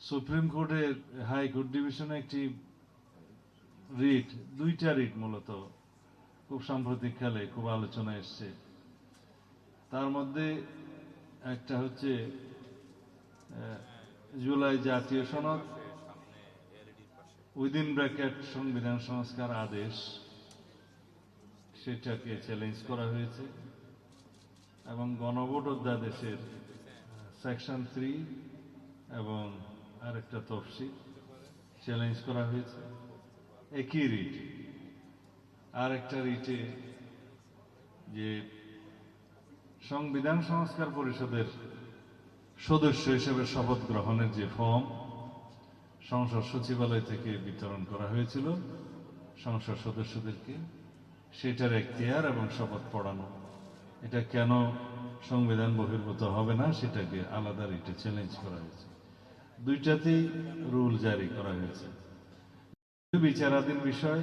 Supreme কোর্টের high court ডিভিশনে একটি রিট, দুইটা রিট মূলত খুব সাম্প্রতিককালে খুব আলোচনা এসছে। তার মধ্যে একটা হচ্ছে জুলাই জাতীয় সনদ উইদিন ব্র্যাকেট সংবিধান সংস্কার আদেশ, সেটাকে চ্যালেঞ্জ করা হয়েছে এবং গণভোট অধ্যাদেশের সেকশন 3 এবং আরেকটা তফসিল চ্যালেঞ্জ করা হয়েছে। একই রিট আর একটা রিটে যে সংবিধান সংস্কার পরিষদের সদস্য হিসেবে শপথ গ্রহণের যে ফর্ম সংসদ সচিবালয় থেকে বিতরণ করা হয়েছিল সংসদ সদস্যদেরকে, সেটার এখতিয়ার এবং শপথ পড়ানো, এটা কেন সংবিধান বহির্ভূত হবে না সেটাকে আলাদা রিটে চ্যালেঞ্জ করা হয়েছে। দুইটাতেই রুল জারি করা হয়েছে। বিচারাধীন বিষয়,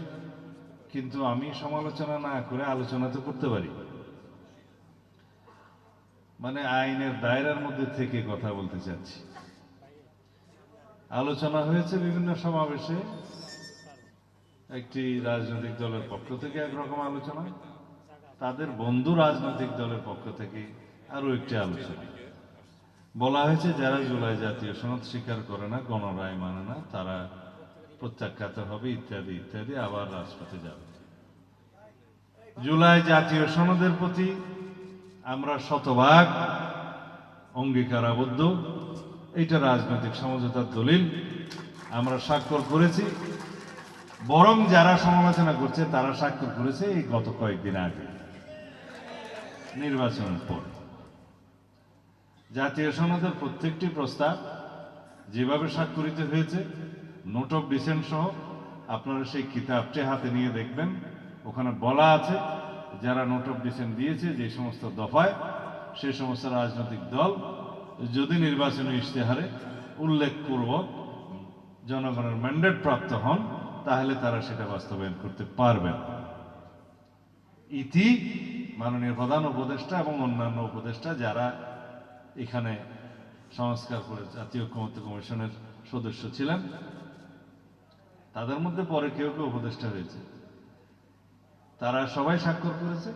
কিন্তু আমি সমালোচনা না করে আলোচনা তো করতে পারি, মানে আইনের দায়রার মধ্যে থেকে কথা বলতে চাচ্ছি। আলোচনা হয়েছে বিভিন্ন সমাবেশে, একটি রাজনৈতিক দলের পক্ষ থেকে একরকম আলোচনা, তাদের বন্ধু রাজনৈতিক দলের পক্ষ থেকে আরো একটি আলোচনা। বলা হয়েছে যারা জুলাই জাতীয় সনদ স্বীকার করে না, গণরায় মানে না, তারা প্রত্যাখ্যাত হবে ইত্যাদি ইত্যাদি, আবার রাজপথে যাবে। জুলাই জাতীয় সনদের প্রতি আমরা শতভাগ অঙ্গীকার আবদ্ধ, এটা রাজনৈতিক সমঝোতার দলিল, আমরা স্বাক্ষর করেছি। বরং যারা সমালোচনা করছে তারা স্বাক্ষর করেছে এই গত কয়েকদিন আগে নির্বাচনের পর। জাতীয় সনদের প্রত্যেকটি প্রস্তাব যেভাবে স্বাক্ষরিত হয়েছে, নোট অফ ডিসেন্ট সহ, আপনারা সেই কিতাবটি হাতে নিয়ে দেখবেন, ওখানে বলা আছে যারা নোট অফ ডিসেন্ট দিয়েছে যে সমস্ত দফায়, সেই সমস্ত রাজনৈতিক দল যদি নির্বাচনী ইশতেহারে উল্লেখপূর্বক জনগণের ম্যান্ডেট প্রাপ্ত হন তাহলে তারা সেটা বাস্তবায়ন করতে পারবেন। ইতি মাননীয় প্রধান উপদেষ্টা এবং অন্যান্য উপদেষ্টা যারা এখানে সংস্কার করে জাতীয় ঐক্যমত্য কমিশনের সদস্য ছিলেন, তাদের মধ্যে পরে কেউ কেউ উপদেষ্টা হয়েছে, তারা সবাই স্বাক্ষর করেছে।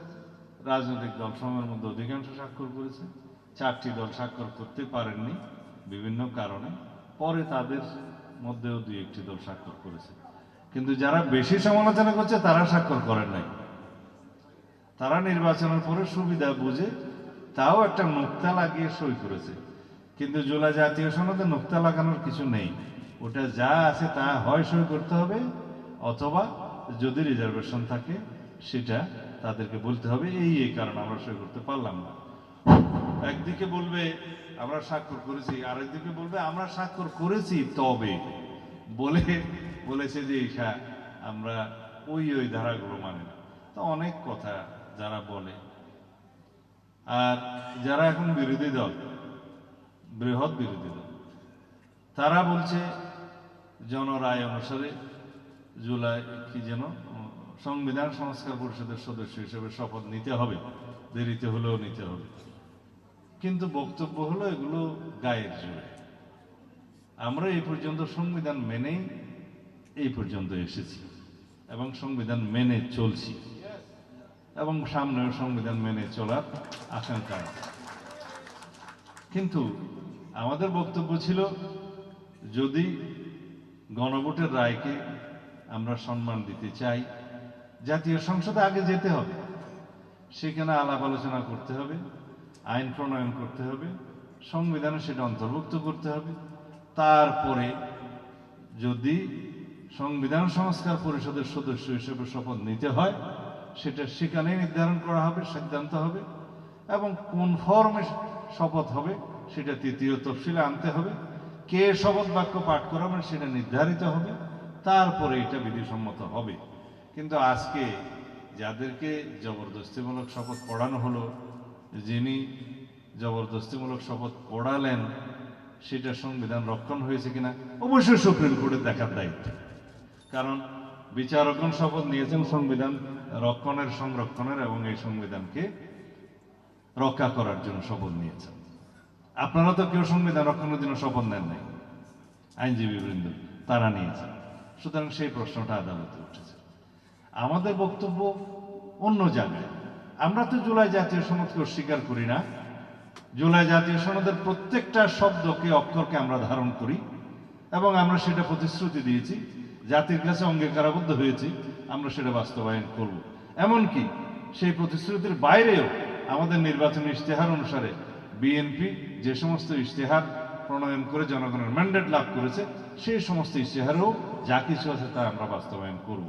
রাজনৈতিক দল সময়ের মধ্যে অধিকাংশ স্বাক্ষর করেছে, 4টি দল স্বাক্ষর করতে পারেননি বিভিন্ন কারণে, পরে তাদের মধ্যেও 2-1টি দল স্বাক্ষর করেছে। কিন্তু যারা বেশি সমালোচনা করছে তারা স্বাক্ষর করেন নাই। তারা নির্বাচনের পরে সুবিধা বুঝে তাও একটা নোক্তা লাগিয়ে সই করেছে। কিন্তু জুলাই জাতীয় সনদে নোক্তা লাগানোর কিছু নেই, ওটা যা আছে তা হয় সই করতে হবে, অথবা যদি রিজার্ভেশন থাকে সেটা তাদেরকে বলতে হবে এই কারণে আমরা সই করতে পারলাম না। একদিকে বলবে আমরা স্বাক্ষর করেছি, আরেকদিকে বলবে আমরা স্বাক্ষর করেছি তবে বলেছে যে আমরা ওই ধারাগুলো মানে না। তো অনেক কথা যারা বলে, আর যারা এখন বিরোধী দল, বৃহৎ বিরোধী দল, তারা বলছে জনরায় অনুসারে জুলাই কি যেন সংবিধান সংস্কার পরিষদের সদস্য হিসেবে শপথ নিতে হবে, দেরিতে হলেও নিতে হবে। কিন্তু বক্তব্য হলো এগুলো গায়ের জোরে। আমরা এই পর্যন্ত সংবিধান মেনেই এই পর্যন্ত এসেছি এবং সংবিধান মেনে চলছি এবং সামনেও সংবিধান মেনে চলার আশঙ্কা আছে। কিন্তু আমাদের বক্তব্য ছিল যদি গণভোটের রায়কে আমরা সম্মান দিতে চাই, জাতীয় সংসদে আগে যেতে হবে, সেখানে আলাপ আলোচনা করতে হবে, আইন প্রণয়ন করতে হবে, সংবিধানে সেটা অন্তর্ভুক্ত করতে হবে। তারপরে যদি সংবিধান সংস্কার পরিষদের সদস্য হিসেবে শপথ নিতে হয় সেটা সেখানে নির্ধারণ করা হবে, সিদ্ধান্ত হবে, এবং কোন ফর্মে শপথ হবে সেটা 3য় তফসিলে আনতে হবে, কে শপথ বাক্য পাঠ করাবেন সেটা নির্ধারিত হবে, তারপরে এটা বিধিসম্মত হবে। কিন্তু আজকে যাদেরকে জবরদস্তিমূলক শপথ পড়ানো হলো, যিনি জবরদস্তিমূলক শপথ পড়ালেন সেটা সংবিধান রক্ষণ হয়েছে কিনা অবশ্যই সুপ্রিম কোর্টের দেখার দায়িত্ব। কারণ বিচারকগণ শপথ নিয়েছেন সংবিধান রক্ষণের, সংরক্ষণের এবং এই সংবিধানকে রক্ষা করার জন্য শপথ নিয়েছেন। আপনারা তো কেউ সংবিধান রক্ষণের জন্য শপথ নেন নাই, আইনজীবীবৃন্দ তারা নিয়েছে। সুতরাং সেই প্রশ্নটা আদালতে উঠেছে। আমাদের বক্তব্য অন্য জায়গায়। আমরা তো জুলাই জাতীয় সনদকে অস্বীকার করি না। জুলাই জাতীয় সনদের প্রত্যেকটা শব্দকে অক্ষরকে আমরা ধারণ করি এবং আমরা সেটা প্রতিশ্রুতি দিয়েছি, জাতির কাছে অঙ্গীকারাবদ্ধ হয়েছি, আমরা সেটা বাস্তবায়ন করব। এমনকি সেই প্রতিশ্রুতির বাইরেও আমাদের নির্বাচনী ইশতেহার অনুসারে বিএনপি যে সমস্ত ইশতেহার প্রণয়ন করে জনগণের ম্যান্ডেট লাভ করেছে সেই সমস্ত ইশতেহারেও যা কিছু আছে তা আমরা বাস্তবায়ন করব।